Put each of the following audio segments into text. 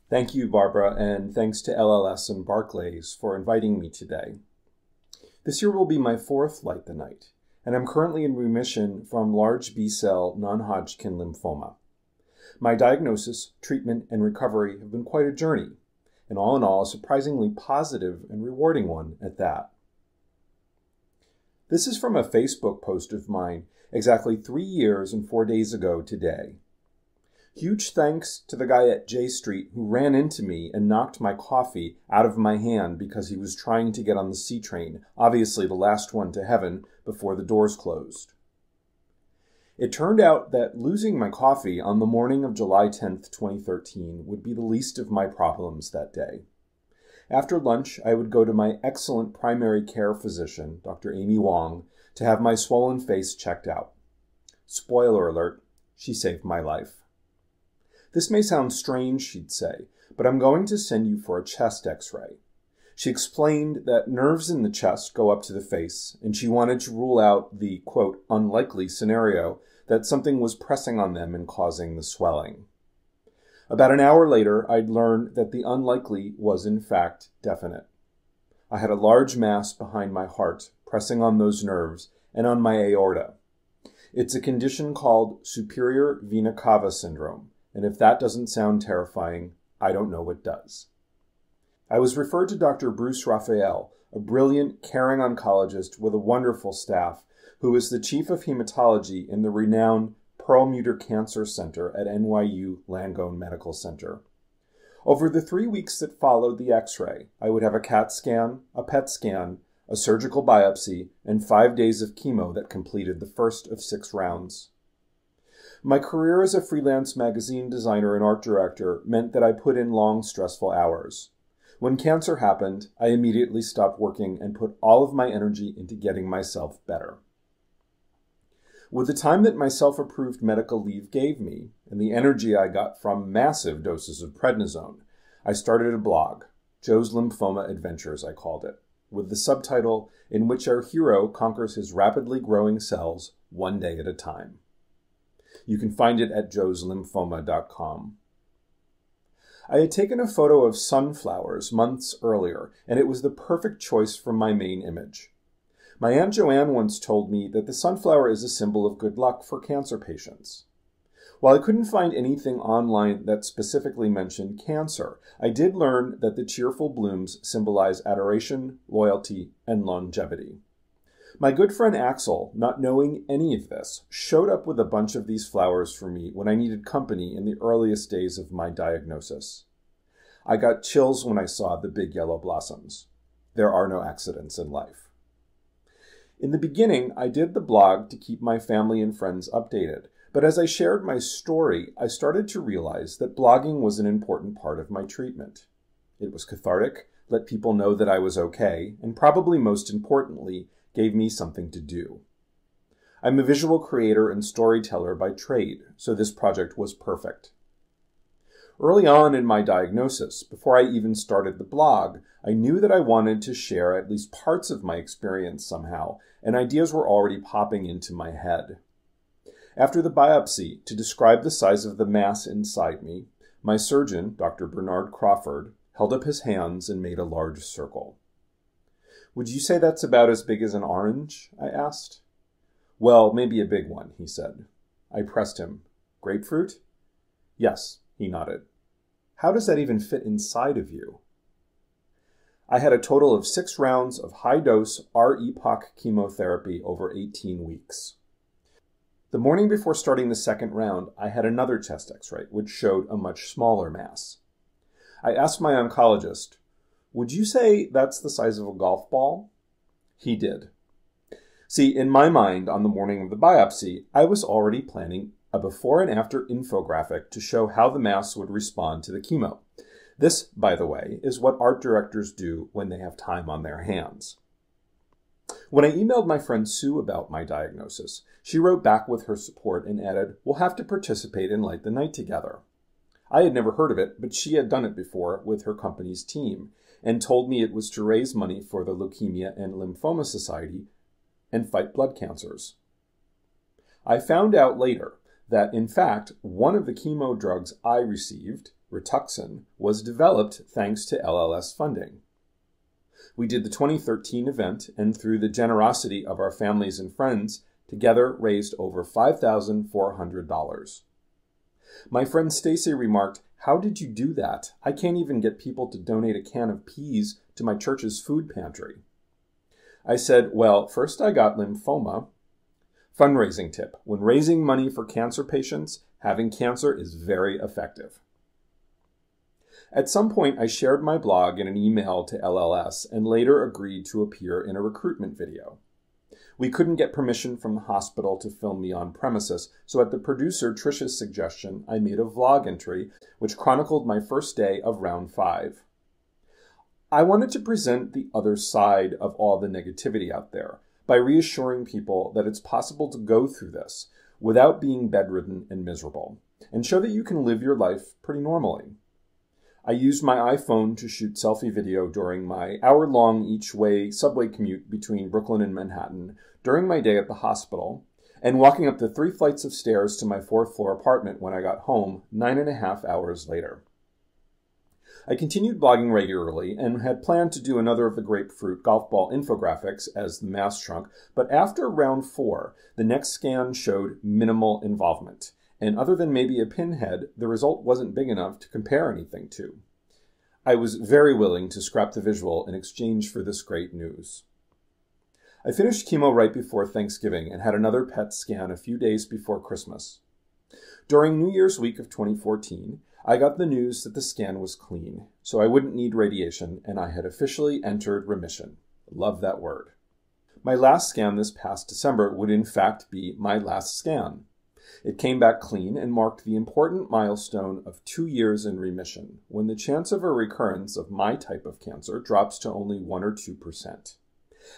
Thank you, Barbara, and thanks to LLS and Barclays for inviting me today. This year will be my fourth Light the Night, and I'm currently in remission from large B-cell non-Hodgkin lymphoma. My diagnosis, treatment, and recovery have been quite a journey, and all in all, a surprisingly positive and rewarding one at that. This is from a Facebook post of mine exactly 3 years and 4 days ago today. Huge thanks to the guy at J Street who ran into me and knocked my coffee out of my hand because he was trying to get on the C train, obviously the last one to heaven, before the doors closed. It turned out that losing my coffee on the morning of July 10th, 2013 would be the least of my problems that day. After lunch, I would go to my excellent primary care physician, Dr. Amy Wong, to have my swollen face checked out. Spoiler alert, she saved my life. This may sound strange, she'd say, but I'm going to send you for a chest x-ray. She explained that nerves in the chest go up to the face, and she wanted to rule out the, quote, unlikely scenario that something was pressing on them and causing the swelling. About an hour later, I'd learned that the unlikely was in fact definite. I had a large mass behind my heart, pressing on those nerves and on my aorta. It's a condition called superior vena cava syndrome. And if that doesn't sound terrifying, I don't know what does. I was referred to Dr. Bruce Raphael, a brilliant, caring oncologist with a wonderful staff, who is the chief of hematology in the renowned Perlmutter Cancer Center at NYU Langone Medical Center. Over the 3 weeks that followed the X-ray, I would have a CAT scan, a PET scan, a surgical biopsy, and 5 days of chemo that completed the first of 6 rounds. My career as a freelance magazine designer and art director meant that I put in long, stressful hours. When cancer happened, I immediately stopped working and put all of my energy into getting myself better. With the time that my self-approved medical leave gave me, and the energy I got from massive doses of prednisone, I started a blog, Joe's Lymphoma Adventures, I called it, with the subtitle, In which our hero conquers his rapidly growing cells one day at a time. You can find it at joeslymphoma.com. I had taken a photo of sunflowers months earlier, and it was the perfect choice for my main image. My Aunt Joanne once told me that the sunflower is a symbol of good luck for cancer patients. While I couldn't find anything online that specifically mentioned cancer, I did learn that the cheerful blooms symbolize adoration, loyalty, and longevity. My good friend Axel, not knowing any of this, showed up with a bunch of these flowers for me when I needed company in the earliest days of my diagnosis. I got chills when I saw the big yellow blossoms. There are no accidents in life. In the beginning, I did the blog to keep my family and friends updated, but as I shared my story, I started to realize that blogging was an important part of my treatment. It was cathartic, let people know that I was okay, and probably most importantly, gave me something to do. I'm a visual creator and storyteller by trade, so this project was perfect. Early on in my diagnosis, before I even started the blog, I knew that I wanted to share at least parts of my experience somehow, and ideas were already popping into my head. After the biopsy, to describe the size of the mass inside me, my surgeon, Dr. Bernard Crawford, held up his hands and made a large circle. "Would you say that's about as big as an orange?" I asked. "Well, maybe a big one," he said. I pressed him. "Grapefruit?" "Yes," he nodded. "How does that even fit inside of you?" I had a total of 6 rounds of high-dose R-epoch chemotherapy over 18 weeks. The morning before starting the second round, I had another chest x-ray, which showed a much smaller mass. I asked my oncologist, "Would you say that's the size of a golf ball?" He did. See, in my mind, on the morning of the biopsy, I was already planning a before and after infographic to show how the mass would respond to the chemo. This, by the way, is what art directors do when they have time on their hands. When I emailed my friend Sue about my diagnosis, she wrote back with her support and added, "We'll have to participate in Light the Night together." I had never heard of it, but she had done it before with her company's team and told me it was to raise money for the Leukemia and Lymphoma Society and fight blood cancers. I found out later that, in fact, one of the chemo drugs I received, Rituxan, was developed thanks to LLS funding. We did the 2013 event, and through the generosity of our families and friends, together raised over $5,400. My friend Stacy remarked, "How did you do that? I can't even get people to donate a can of peas to my church's food pantry." I said, "Well, first I got lymphoma." Fundraising tip: when raising money for cancer patients, having cancer is very effective. At some point, I shared my blog in an email to LLS and later agreed to appear in a recruitment video. We couldn't get permission from the hospital to film me on premises, so at the producer Trisha's suggestion, I made a vlog entry which chronicled my first day of round 5. I wanted to present the other side of all the negativity out there by reassuring people that it's possible to go through this without being bedridden and miserable, and show that you can live your life pretty normally. I used my iPhone to shoot selfie video during my hour-long each-way subway commute between Brooklyn and Manhattan, during my day at the hospital, and walking up the 3 flights of stairs to my 4th-floor apartment when I got home 9.5 hours later. I continued blogging regularly and had planned to do another of the grapefruit golf ball infographics as the mass shrunk, but after round 4, the next scan showed minimal involvement. And other than maybe a pinhead, the result wasn't big enough to compare anything to. I was very willing to scrap the visual in exchange for this great news. I finished chemo right before Thanksgiving and had another PET scan a few days before Christmas. During New Year's week of 2014, I got the news that the scan was clean, so I wouldn't need radiation, and I had officially entered remission. Love that word. My last scan this past December would in fact be my last scan. It came back clean and marked the important milestone of 2 years in remission, when the chance of a recurrence of my type of cancer drops to only 1 or 2%.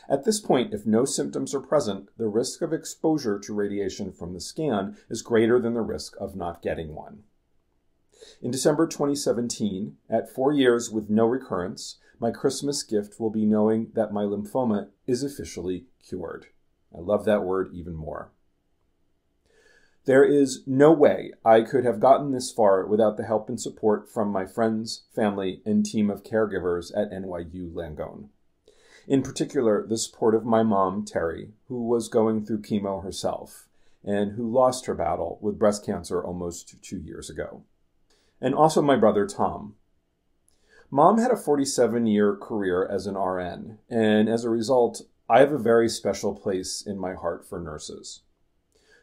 At this point, if no symptoms are present, the risk of exposure to radiation from the scan is greater than the risk of not getting one. In December 2017, at 4 years with no recurrence, my Christmas gift will be knowing that my lymphoma is officially cured. I love that word even more. There is no way I could have gotten this far without the help and support from my friends, family, and team of caregivers at NYU Langone. In particular, the support of my mom, Terry, who was going through chemo herself, and who lost her battle with breast cancer almost 2 years ago. And also my brother, Tom. Mom had a 47-year career as an RN, and as a result, I have a very special place in my heart for nurses.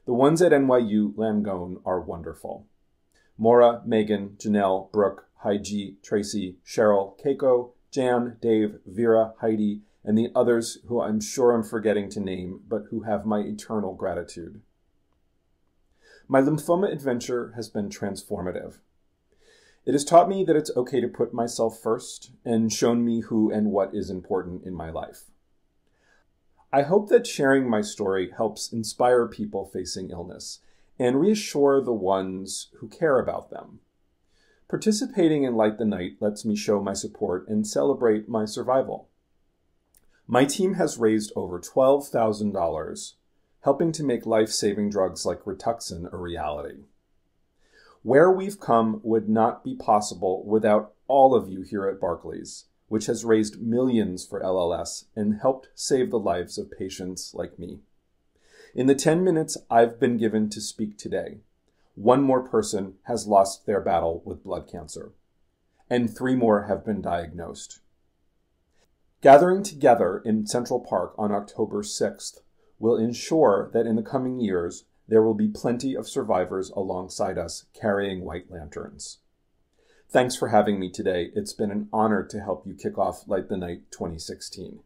The ones at NYU Langone are wonderful. Maura, Megan, Janelle, Brooke, Haiji, Tracy, Cheryl, Keiko, Jan, Dave, Vera, Heidi, and the others who I'm sure I'm forgetting to name, but who have my eternal gratitude. My lymphoma adventure has been transformative. It has taught me that it's okay to put myself first and shown me who and what is important in my life. I hope that sharing my story helps inspire people facing illness and reassure the ones who care about them. Participating in Light the Night lets me show my support and celebrate my survival. My team has raised over $12,000, helping to make life-saving drugs like Rituxan a reality. Where we've come would not be possible without all of you here at Barclays, which has raised millions for LLS and helped save the lives of patients like me. In the 10 minutes I've been given to speak today, 1 more person has lost their battle with blood cancer, and 3 more have been diagnosed. Gathering together in Central Park on October 6th will ensure that in the coming years, there will be plenty of survivors alongside us carrying white lanterns. Thanks for having me today. It's been an honor to help you kick off Light the Night 2016.